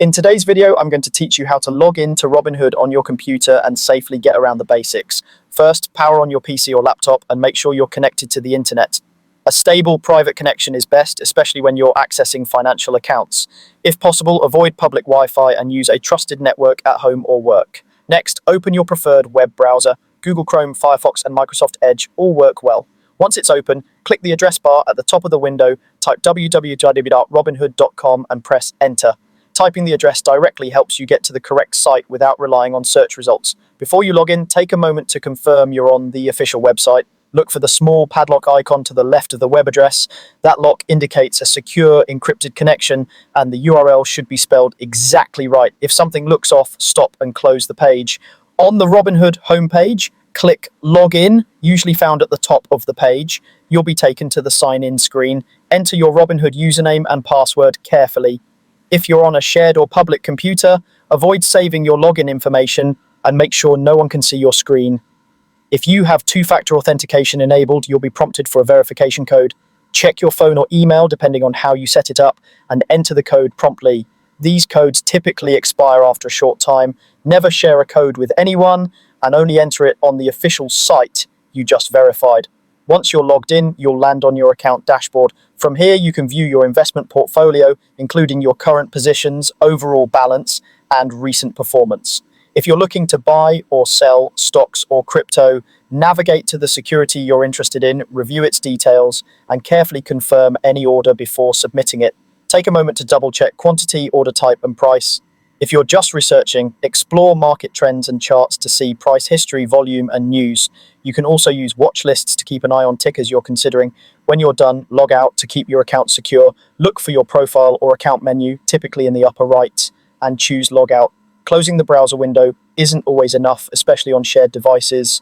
In today's video, I'm going to teach you how to log in to Robinhood on your computer and safely get around the basics. First, power on your PC or laptop and make sure you're connected to the internet. A stable private connection is best, especially when you're accessing financial accounts. If possible, avoid public Wi-Fi and use a trusted network at home or work. Next, open your preferred web browser. Google Chrome, Firefox, and Microsoft Edge all work well. Once it's open, click the address bar at the top of the window, type www.robinhood.com and press enter. Typing the address directly helps you get to the correct site without relying on search results. Before you log in, take a moment to confirm you're on the official website. Look for the small padlock icon to the left of the web address. That lock indicates a secure, encrypted connection, and the URL should be spelled exactly right. If something looks off, stop and close the page. On the Robinhood homepage, click Login, usually found at the top of the page. You'll be taken to the sign-in screen. Enter your Robinhood username and password carefully. If you're on a shared or public computer, avoid saving your login information and make sure no one can see your screen. If you have two-factor authentication enabled, you'll be prompted for a verification code. Check your phone or email depending on how you set it up and enter the code promptly. These codes typically expire after a short time. Never share a code with anyone and only enter it on the official site you just verified. Once you're logged in, you'll land on your account dashboard. From here, you can view your investment portfolio, including your current positions, overall balance, and recent performance. If you're looking to buy or sell stocks or crypto, navigate to the security you're interested in, review its details, and carefully confirm any order before submitting it. Take a moment to double-check quantity, order type, and price. If you're just researching, explore market trends and charts to see price history, volume, and news. You can also use watch lists to keep an eye on tickers you're considering. When you're done, log out to keep your account secure. Look for your profile or account menu, typically in the upper right, and choose log out. Closing the browser window isn't always enough, especially on shared devices.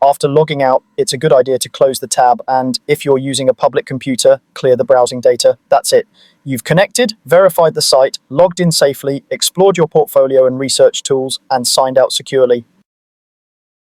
After logging out, it's a good idea to close the tab, and if you're using a public computer, clear the browsing data. That's it. You've connected, verified the site, logged in safely, explored your portfolio and research tools, and signed out securely.